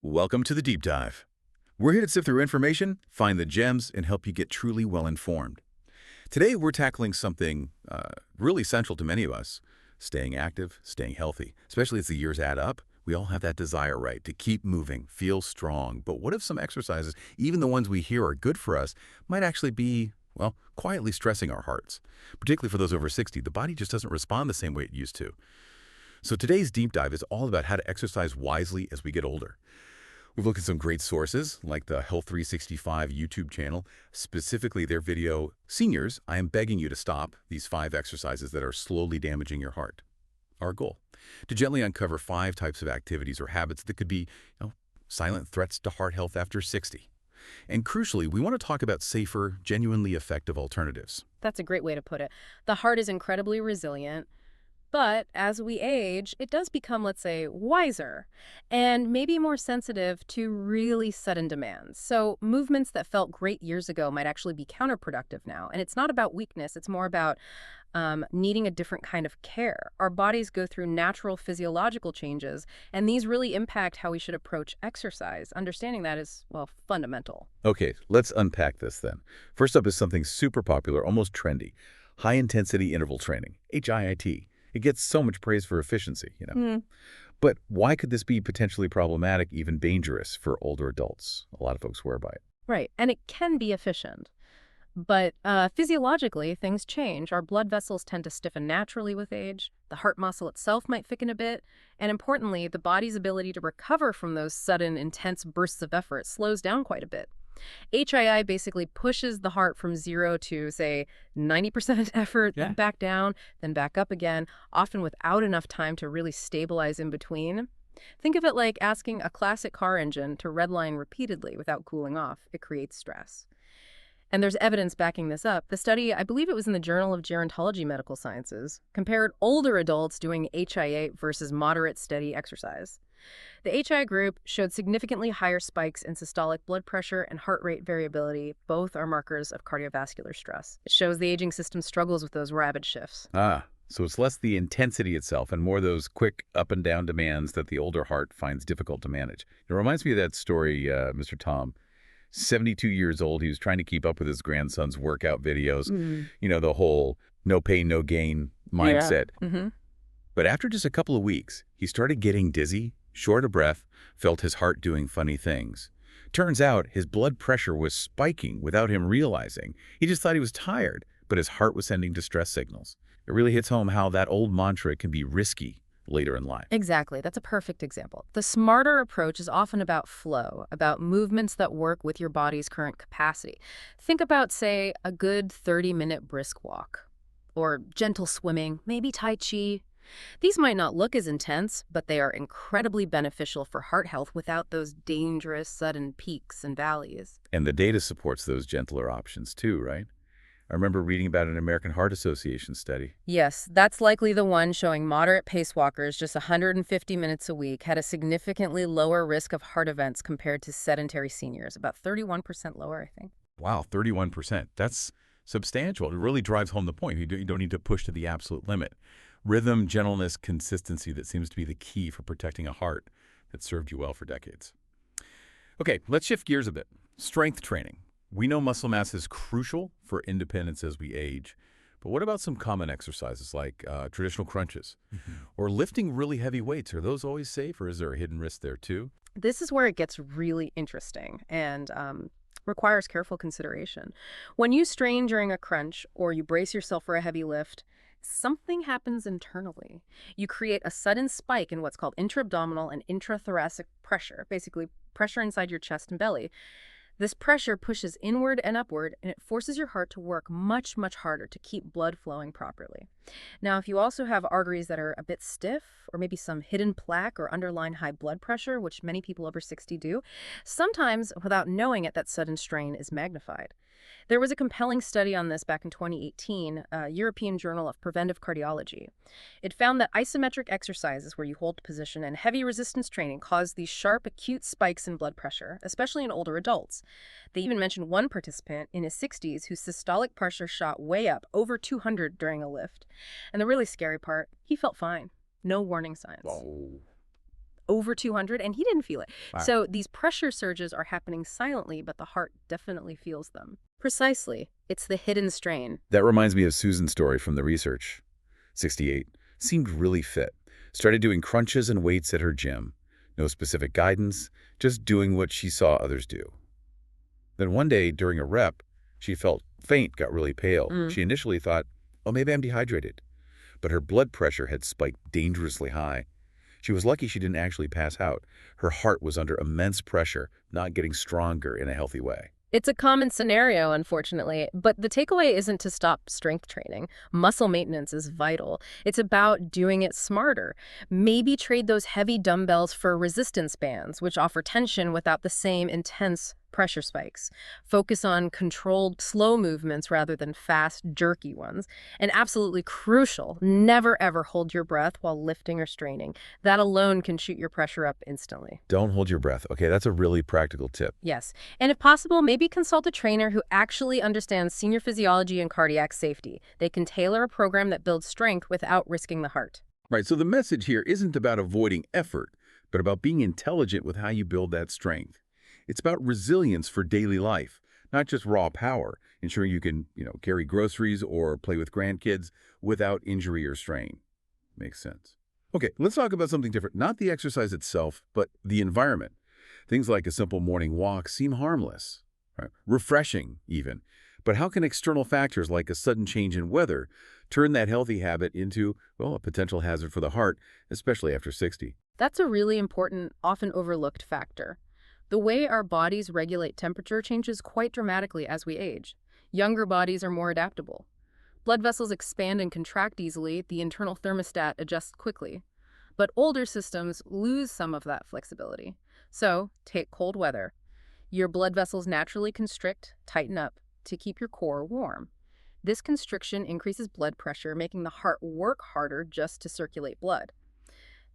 Welcome to the Deep Dive. We're here to sift through information, find the gems, and help you get truly well-informed. Today, we're tackling something really central to many of us, staying active, staying healthy. Especially as the years add up, we all have that desire, right, to keep moving, feel strong. But what if some exercises, even the ones we hear are good for us, might actually be, well, quietly stressing our hearts? Particularly for those over 60, the body just doesn't respond the same way it used to. So today's Deep Dive is all about how to exercise wisely as we get older. We've looked at some great sources, like the Health 365 YouTube channel, specifically their video, Seniors, I am begging you to stop these 5 exercises that are slowly damaging your heart. Our goal, to gently uncover 5 types of activities or habits that could be, silent threats to heart health after 60. And crucially, we want to talk about safer, genuinely effective alternatives. That's a great way to put it. The heart is incredibly resilient, but as we age, it does become, let's say, wiser and maybe more sensitive to really sudden demands. So movements that felt great years ago might actually be counterproductive now. And it's not about weakness. It's more about needing a different kind of care. Our bodies go through natural physiological changes, and these really impact how we should approach exercise. Understanding that is, well, fundamental. Okay, let's unpack this then. First up is something super popular, almost trendy, high-intensity interval training, HIIT. It gets so much praise for efficiency. But why could this be potentially problematic, even dangerous for older adults? A lot of folks swear by it. Right. And it can be efficient. But physiologically, things change. Our blood vessels tend to stiffen naturally with age. The heart muscle itself might thicken a bit. And importantly, the body's ability to recover from those sudden, intense bursts of effort slows down quite a bit. HII basically pushes the heart from 0 to, say, 90% effort, then back down, then back up again, often without enough time to really stabilize in between. Think of it like asking a classic car engine to redline repeatedly without cooling off. It creates stress. And there's evidence backing this up. The study, I believe it was in the Journal of Gerontology Medical Sciences, compared older adults doing HIA versus moderate steady exercise. The HI group showed significantly higher spikes in systolic blood pressure and heart rate variability. Both are markers of cardiovascular stress. It shows the aging system struggles with those rapid shifts. So it's less the intensity itself and more those quick up and down demands that the older heart finds difficult to manage. It reminds me of that story, Mr. Tom, 72 years old. He was trying to keep up with his grandson's workout videos. The whole no pain, no gain mindset. But after just a couple of weeks, he started getting dizzy, short of breath, felt his heart doing funny things. Turns out his blood pressure was spiking without him realizing. He just thought he was tired, but his heart was sending distress signals. It really hits home how that old mantra can be risky later in life. Exactly. That's a perfect example. The smarter approach is often about flow, about movements that work with your body's current capacity. Think about, say, a good 30-minute brisk walk, or gentle swimming, maybe Tai Chi. These might not look as intense, but they are incredibly beneficial for heart health without those dangerous sudden peaks and valleys. And the data supports those gentler options too, right? I remember reading about an American Heart Association study. Yes, that's likely the one showing moderate pace walkers just 150 minutes a week had a significantly lower risk of heart events compared to sedentary seniors, about 31% lower, I think. Wow, 31%. That's substantial. It really drives home the point. You don't need to push to the absolute limit. Rhythm, gentleness, consistency, that seems to be the key for protecting a heart that served you well for decades. Okay, let's shift gears a bit. Strength training. We know muscle mass is crucial for independence as we age, but what about some common exercises like traditional crunches or lifting really heavy weights? Are those always safe, or is there a hidden risk there too? This is where it gets really interesting and requires careful consideration. When you strain during a crunch or you brace yourself for a heavy lift, something happens internally. You create a sudden spike in what's called intra-abdominal and intrathoracic pressure, basically pressure inside your chest and belly. This pressure pushes inward and upward, and it forces your heart to work much, much harder to keep blood flowing properly. Now, if you also have arteries that are a bit stiff, or maybe some hidden plaque or underlying high blood pressure, which many people over 60 do, sometimes, without knowing it, that sudden strain is magnified. There was a compelling study on this back in 2018, European Journal of Preventive Cardiology. It found that isometric exercises where you hold position and heavy resistance training cause these sharp, acute spikes in blood pressure, especially in older adults. They even mentioned one participant in his 60s whose systolic pressure shot way up, over 200 during a lift. And the really scary part, he felt fine. No warning signs. Whoa. over 200, and he didn't feel it. Wow. So these pressure surges are happening silently, but the heart definitely feels them. Precisely. It's the hidden strain. That reminds me of Susan's story from the research. 68. Seemed really fit. Started doing crunches and weights at her gym. No specific guidance, just doing what she saw others do. Then one day, during a rep, she felt faint, got really pale. She initially thought, oh, maybe I'm dehydrated. But her blood pressure had spiked dangerously high. She was lucky she didn't actually pass out. Her heart was under immense pressure, not getting stronger in a healthy way. It's a common scenario, unfortunately, but the takeaway isn't to stop strength training. Muscle maintenance is vital. It's about doing it smarter. Maybe trade those heavy dumbbells for resistance bands, which offer tension without the same intense pressure spikes. Focus on controlled, slow movements rather than fast, jerky ones. And absolutely crucial, never ever hold your breath while lifting or straining. That alone can shoot your pressure up instantly. Don't hold your breath. Okay, that's a really practical tip. Yes. And if possible, maybe consult a trainer who actually understands senior physiology and cardiac safety. They can tailor a program that builds strength without risking the heart. Right, so the message here isn't about avoiding effort, but about being intelligent with how you build that strength. It's about resilience for daily life, not just raw power, ensuring you can, carry groceries or play with grandkids without injury or strain. Makes sense. Okay, let's talk about something different. Not the exercise itself, but the environment. Things like a simple morning walk seem harmless, right? Refreshing even. But how can external factors like a sudden change in weather turn that healthy habit into, well, a potential hazard for the heart, especially after 60? That's a really important, often overlooked factor. The way our bodies regulate temperature changes quite dramatically as we age. Younger bodies are more adaptable. Blood vessels expand and contract easily, the internal thermostat adjusts quickly. But older systems lose some of that flexibility. So, take cold weather. Your blood vessels naturally constrict, tighten up, to keep your core warm. This constriction increases blood pressure, making the heart work harder just to circulate blood.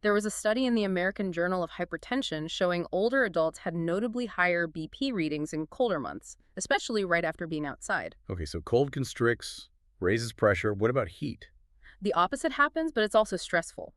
There was a study in the American Journal of Hypertension showing older adults had notably higher BP readings in colder months, especially right after being outside. Okay, so cold constricts, raises pressure. What about heat? The opposite happens, but it's also stressful.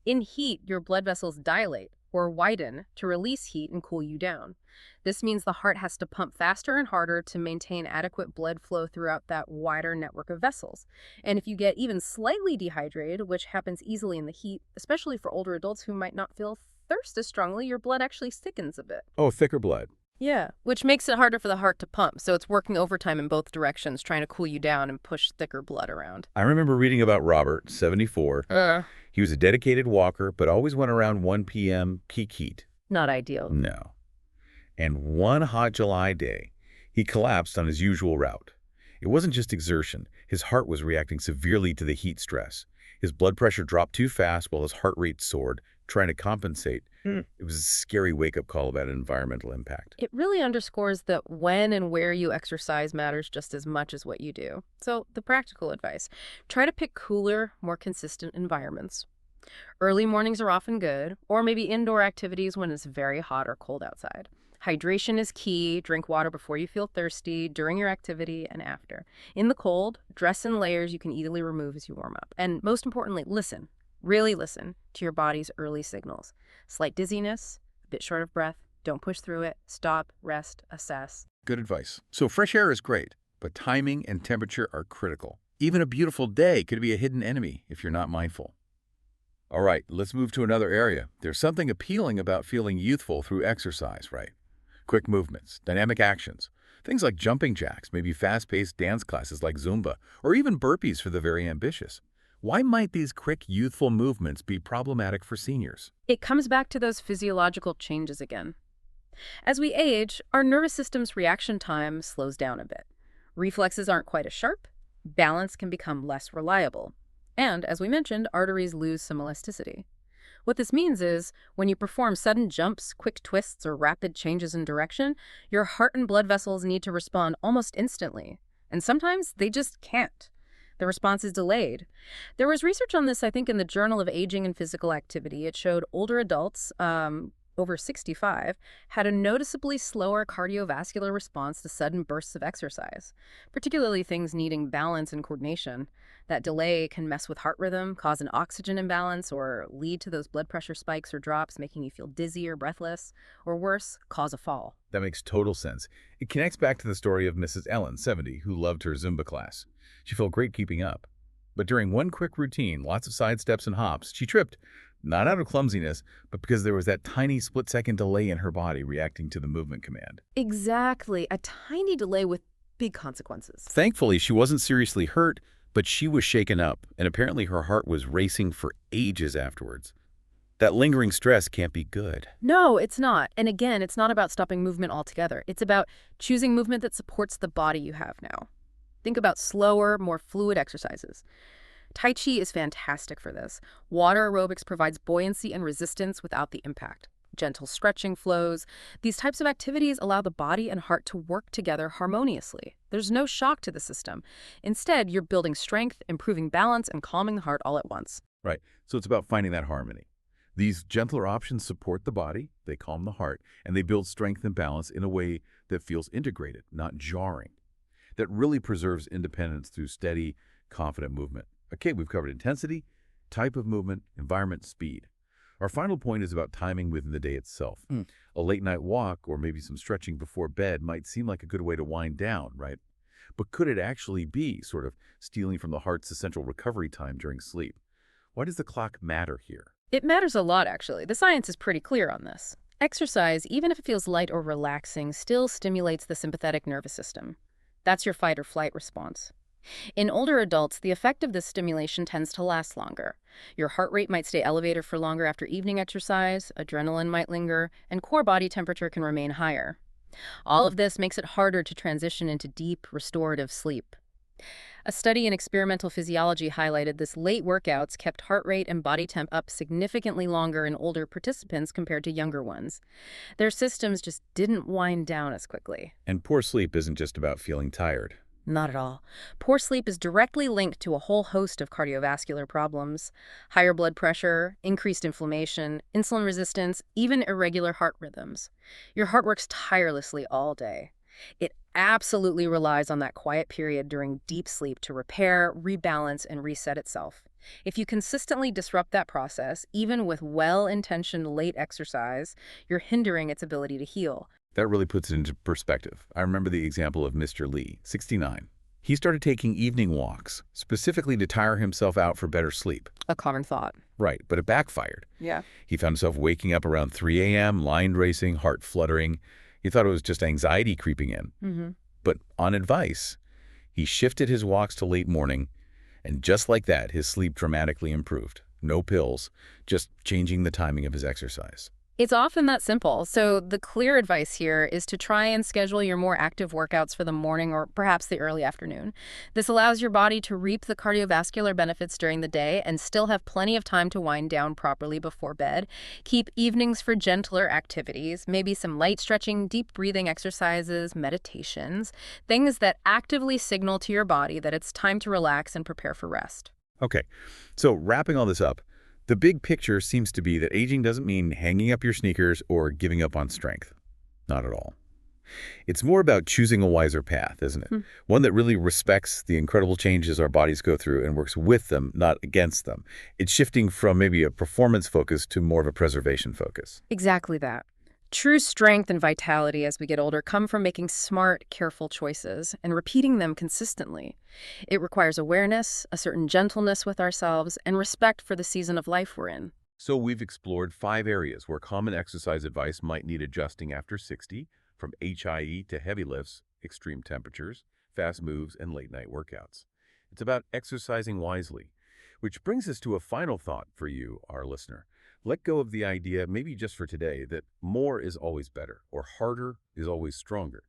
In heat, your blood vessels dilate or widen to release heat and cool you down. This means the heart has to pump faster and harder to maintain adequate blood flow throughout that wider network of vessels. And if you get even slightly dehydrated, which happens easily in the heat, especially for older adults who might not feel thirst as strongly, your blood actually thickens a bit. Oh, thicker blood. Yeah, which makes it harder for the heart to pump, so it's working overtime in both directions, trying to cool you down and push thicker blood around. I remember reading about Robert, 74. He was a dedicated walker, but always went around 1 p.m. peak heat. Not ideal. No. And one hot July day, he collapsed on his usual route. It wasn't just exertion. His heart was reacting severely to the heat stress. His blood pressure dropped too fast while his heart rate soared, trying to compensate. It was a scary wake-up call about environmental impact. It really underscores that when and where you exercise matters just as much as what you do. So, the practical advice: try to pick cooler, more consistent environments. Early mornings are often good, or maybe indoor activities when it's very hot or cold outside. Hydration is key. Drink water before you feel thirsty, during your activity, and after. In the cold, dress in layers you can easily remove as you warm up. And most importantly, listen. Really listen to your body's early signals. Slight dizziness, a bit short of breath, don't push through it, stop, rest, assess. Good advice. So fresh air is great, but timing and temperature are critical. Even a beautiful day could be a hidden enemy if you're not mindful. All right, let's move to another area. There's something appealing about feeling youthful through exercise, right? Quick movements, dynamic actions. Things like jumping jacks, maybe fast-paced dance classes like Zumba, or even burpees for the very ambitious. Why might these quick, youthful movements be problematic for seniors? It comes back to those physiological changes again. As we age, our nervous system's reaction time slows down a bit. Reflexes aren't quite as sharp, balance can become less reliable, and, as we mentioned, arteries lose some elasticity. What this means is, when you perform sudden jumps, quick twists, or rapid changes in direction, your heart and blood vessels need to respond almost instantly, and sometimes they just can't. The response is delayed. There was research on this, I think, in the Journal of Aging and Physical Activity. It showed older adults, over 65 had a noticeably slower cardiovascular response to sudden bursts of exercise, particularly things needing balance and coordination. That delay can mess with heart rhythm, cause an oxygen imbalance, or lead to those blood pressure spikes or drops, making you feel dizzy or breathless, or worse, cause a fall. That makes total sense. It connects back to the story of Mrs. Ellen, 70, who loved her Zumba class. She felt great keeping up. But during one quick routine, lots of side steps and hops, she tripped. Not out of clumsiness, but because there was that tiny split-second delay in her body reacting to the movement command. Exactly, a tiny delay with big consequences. Thankfully, she wasn't seriously hurt, but she was shaken up, and apparently her heart was racing for ages afterwards. That lingering stress can't be good. No, it's not. And again, it's not about stopping movement altogether. It's about choosing movement that supports the body you have now. Think about slower, more fluid exercises. Tai Chi is fantastic for this. Water aerobics provides buoyancy and resistance without the impact. Gentle stretching flows. These types of activities allow the body and heart to work together harmoniously. There's no shock to the system. Instead, you're building strength, improving balance, and calming the heart all at once. Right, so it's about finding that harmony. These gentler options support the body, they calm the heart, and they build strength and balance in a way that feels integrated, not jarring. That really preserves independence through steady, confident movement. Okay, we've covered intensity, type of movement, environment, speed. Our final point is about timing within the day itself. A late-night walk or maybe some stretching before bed might seem like a good way to wind down, right? But could it actually be sort of stealing from the heart's essential recovery time during sleep? Why does the clock matter here? It matters a lot, actually. The science is pretty clear on this. Exercise, even if it feels light or relaxing, still stimulates the sympathetic nervous system. That's your fight or flight response. In older adults, the effect of this stimulation tends to last longer. Your heart rate might stay elevated for longer after evening exercise, adrenaline might linger, and core body temperature can remain higher. All of this makes it harder to transition into deep, restorative sleep. A study in experimental physiology highlighted this late workouts kept heart rate and body temp up significantly longer in older participants compared to younger ones. Their systems just didn't wind down as quickly. And poor sleep isn't just about feeling tired. Not at all. Poor sleep is directly linked to a whole host of cardiovascular problems. Higher blood pressure, increased inflammation, insulin resistance, even irregular heart rhythms. Your heart works tirelessly all day. It absolutely relies on that quiet period during deep sleep to repair, rebalance, and reset itself. If you consistently disrupt that process, even with well-intentioned late exercise, you're hindering its ability to heal. That really puts it into perspective. I remember the example of Mr. Lee, 69. He started taking evening walks, specifically to tire himself out for better sleep. A common thought. Right, but it backfired. Yeah. He found himself waking up around 3 a.m., mind racing, heart fluttering. He thought it was just anxiety creeping in. But on advice, he shifted his walks to late morning, and just like that, his sleep dramatically improved. No pills, just changing the timing of his exercise. It's often that simple. So the clear advice here is to try and schedule your more active workouts for the morning or perhaps the early afternoon. This allows your body to reap the cardiovascular benefits during the day and still have plenty of time to wind down properly before bed. Keep evenings for gentler activities, maybe some light stretching, deep breathing exercises, meditations, things that actively signal to your body that it's time to relax and prepare for rest. Okay, so wrapping all this up, the big picture seems to be that aging doesn't mean hanging up your sneakers or giving up on strength. Not at all. It's more about choosing a wiser path, isn't it? One that really respects the incredible changes our bodies go through and works with them, not against them. It's shifting from maybe a performance focus to more of a preservation focus. Exactly that. True strength and vitality as we get older come from making smart, careful choices and repeating them consistently. It requires awareness, a certain gentleness with ourselves, and respect for the season of life we're in. So we've explored 5 areas where common exercise advice might need adjusting after 60, from HIE to heavy lifts, extreme temperatures, fast moves, and late-night workouts. It's about exercising wisely, which brings us to a final thought for you, our listener. Let go of the idea, maybe just for today, that more is always better or harder is always stronger.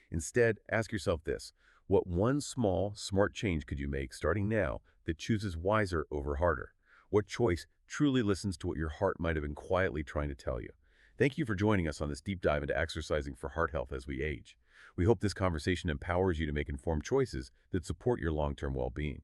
Instead, ask yourself this: what one small, smart change could you make starting now that chooses wiser over harder? What choice truly listens to what your heart might have been quietly trying to tell you? Thank you for joining us on this deep dive into exercising for heart health as we age. We hope this conversation empowers you to make informed choices that support your long-term well-being.